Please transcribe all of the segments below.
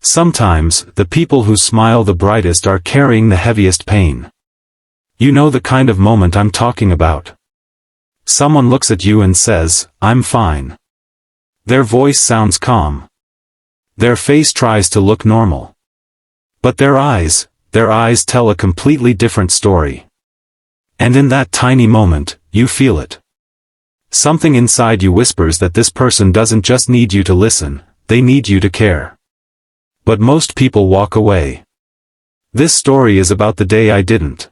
Sometimes, the people who smile the brightest are carrying the heaviest pain. You know the kind of moment I'm talking about. Someone looks at you and says, "I'm fine." Their voice sounds calm. Their face tries to look normal. But their eyes tell a completely different story. And in that tiny moment, you feel it. Something inside you whispers that this person doesn't just need you to listen, they need you to care. But most people walk away. This story is about the day I didn't.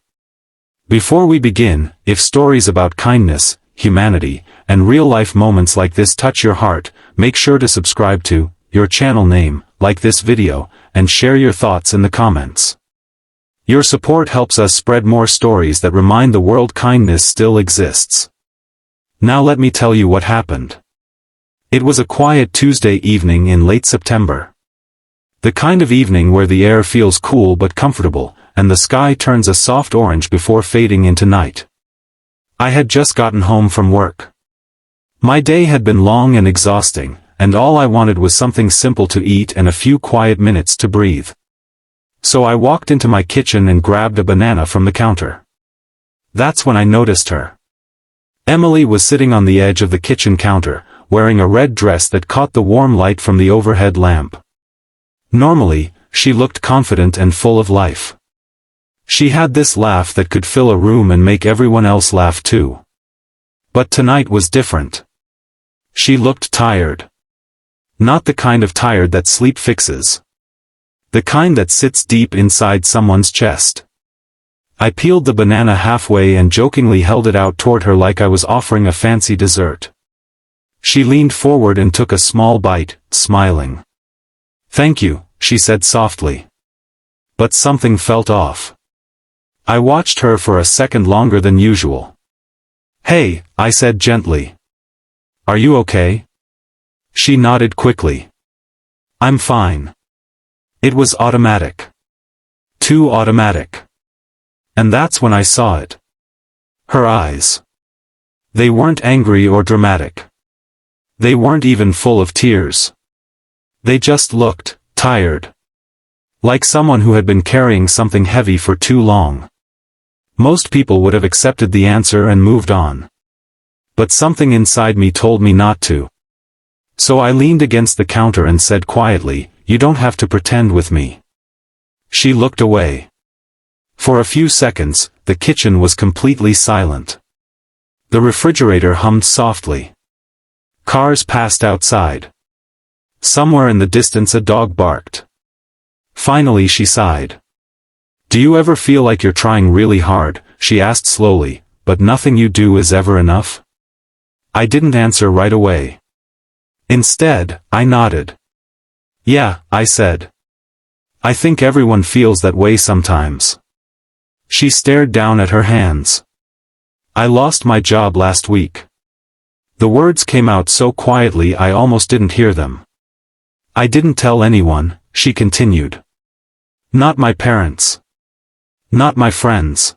Before we begin, if stories about kindness, humanity, and real-life moments like this touch your heart, make sure to subscribe to your channel name, like this video, and share your thoughts in the comments. Your support helps us spread more stories that remind the world kindness still exists. Now let me tell you what happened. It was a quiet Tuesday evening in late September. The kind of evening where the air feels cool but comfortable, and the sky turns a soft orange before fading into night. I had just gotten home from work. My day had been long and exhausting, and all I wanted was something simple to eat and a few quiet minutes to breathe. So I walked into my kitchen and grabbed a banana from the counter. That's when I noticed her. Emily was sitting on the edge of the kitchen counter, wearing a red dress that caught the warm light from the overhead lamp. Normally, she looked confident and full of life. She had this laugh that could fill a room and make everyone else laugh too. But tonight was different. She looked tired. Not the kind of tired that sleep fixes. The kind that sits deep inside someone's chest. I peeled the banana halfway and jokingly held it out toward her like I was offering a fancy dessert. She leaned forward and took a small bite, smiling. "Thank you," she said softly. But something felt off. I watched her for a second longer than usual. "Hey," I said gently. "Are you okay?" She nodded quickly. "I'm fine." It was automatic. Too automatic. And that's when I saw it. Her eyes. They weren't angry or dramatic. They weren't even full of tears. They just looked tired. Like someone who had been carrying something heavy for too long. Most people would have accepted the answer and moved on. But something inside me told me not to. So I leaned against the counter and said quietly, "You don't have to pretend with me." She looked away. For a few seconds, the kitchen was completely silent. The refrigerator hummed softly. Cars passed outside. Somewhere in the distance a dog barked. Finally she sighed. "Do you ever feel like you're trying really hard?" she asked slowly, "but nothing you do is ever enough?" I didn't answer right away. Instead, I nodded. "Yeah," I said. "I think everyone feels that way sometimes." She stared down at her hands. "I lost my job last week." The words came out so quietly I almost didn't hear them. "I didn't tell anyone," she continued. "Not my parents. Not my friends.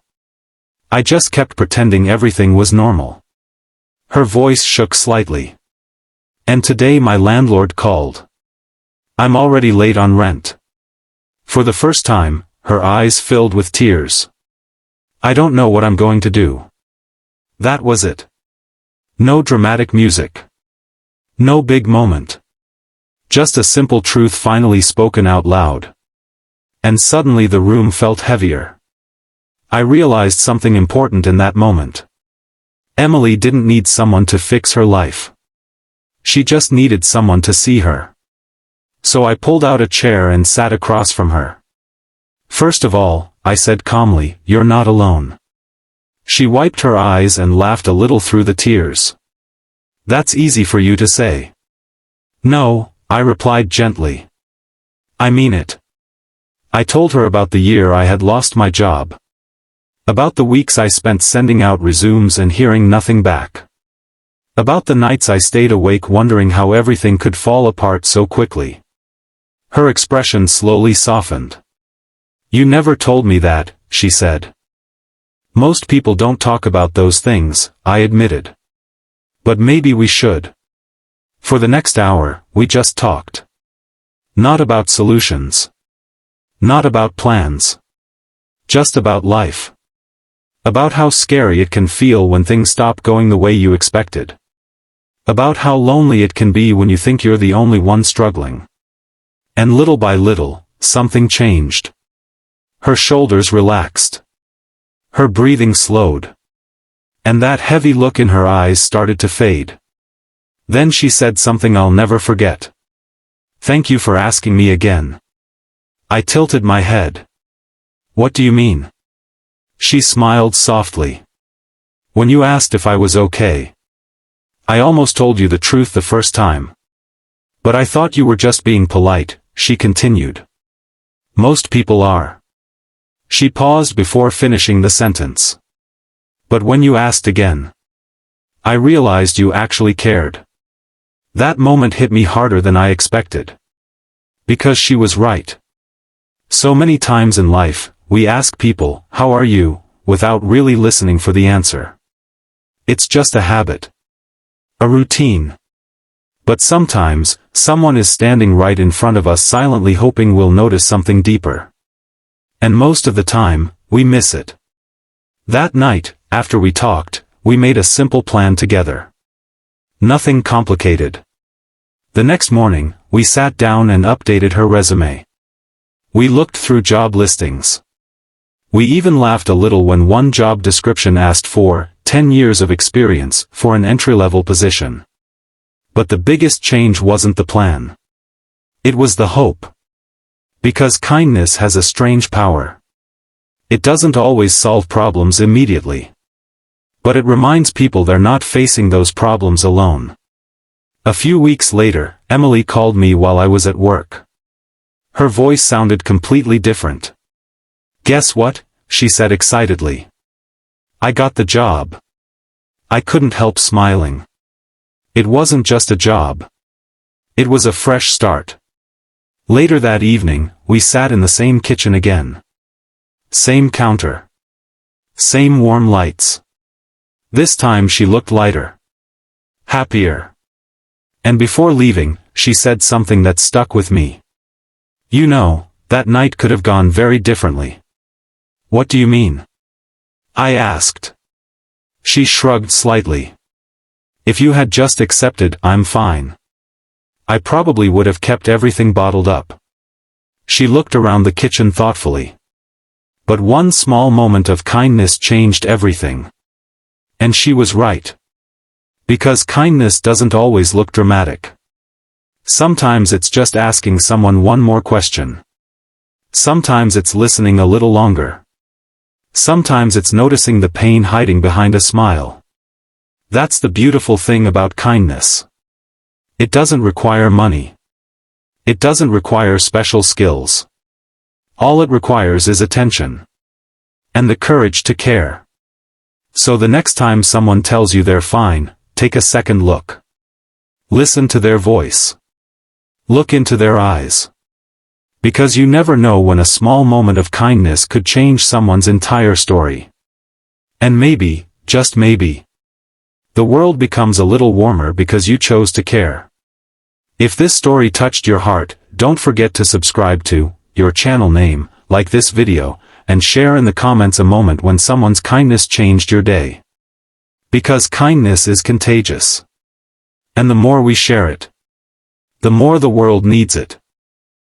I just kept pretending everything was normal." Her voice shook slightly. "And today my landlord called. I'm already late on rent." For the first time, her eyes filled with tears. "I don't know what I'm going to do." That was it. No dramatic music. No big moment. Just a simple truth finally spoken out loud. And suddenly the room felt heavier. I realized something important in that moment. Emily didn't need someone to fix her life. She just needed someone to see her. So I pulled out a chair and sat across from her. "First of all," I said calmly, "you're not alone." She wiped her eyes and laughed a little through the tears. "That's easy for you to say." "No," I replied gently. "I mean it." I told her about the year I had lost my job. About the weeks I spent sending out resumes and hearing nothing back. About the nights I stayed awake wondering how everything could fall apart so quickly. Her expression slowly softened. "You never told me that," she said. "Most people don't talk about those things," I admitted. "But maybe we should." For the next hour, we just talked. Not about solutions. Not about plans. Just about life. About how scary it can feel when things stop going the way you expected. About how lonely it can be when you think you're the only one struggling. And little by little, something changed. Her shoulders relaxed. Her breathing slowed. And that heavy look in her eyes started to fade. Then she said something I'll never forget. "Thank you for asking me again." I tilted my head. "What do you mean?" She smiled softly. "When you asked if I was okay. I almost told you the truth the first time. But I thought you were just being polite," she continued. "Most people are." She paused before finishing the sentence. "But when you asked again, I realized you actually cared." That moment hit me harder than I expected. Because she was right. So many times in life, we ask people, "How are you?" without really listening for the answer. It's just a habit. A routine. But sometimes, someone is standing right in front of us silently hoping we'll notice something deeper. And most of the time, we miss it. That night, after we talked, we made a simple plan together. Nothing complicated. The next morning, we sat down and updated her resume. We looked through job listings. We even laughed a little when one job description asked for 10 years of experience for an entry-level position. But the biggest change wasn't the plan. It was the hope. Because kindness has a strange power. It doesn't always solve problems immediately. But it reminds people they're not facing those problems alone. A few weeks later, Emily called me while I was at work. Her voice sounded completely different. "Guess what?" she said excitedly. "I got the job." I couldn't help smiling. It wasn't just a job. It was a fresh start. Later that evening, we sat in the same kitchen again. Same counter. Same warm lights. This time she looked lighter. Happier. And before leaving, she said something that stuck with me. "You know, that night could have gone very differently." "What do you mean?" I asked. She shrugged slightly. "If you had just accepted, 'I'm fine,' I probably would have kept everything bottled up." She looked around the kitchen thoughtfully. But one small moment of kindness changed everything. And she was right. Because kindness doesn't always look dramatic. Sometimes it's just asking someone one more question. Sometimes it's listening a little longer. Sometimes it's noticing the pain hiding behind a smile. That's the beautiful thing about kindness. It doesn't require money. It doesn't require special skills. All it requires is attention. And the courage to care. So the next time someone tells you they're fine, take a second look. Listen to their voice. Look into their eyes. Because you never know when a small moment of kindness could change someone's entire story. And maybe, just maybe, the world becomes a little warmer because you chose to care. If this story touched your heart, don't forget to subscribe to your channel name, like this video, and share in the comments a moment when someone's kindness changed your day. Because kindness is contagious. And the more we share it, the more the world needs it.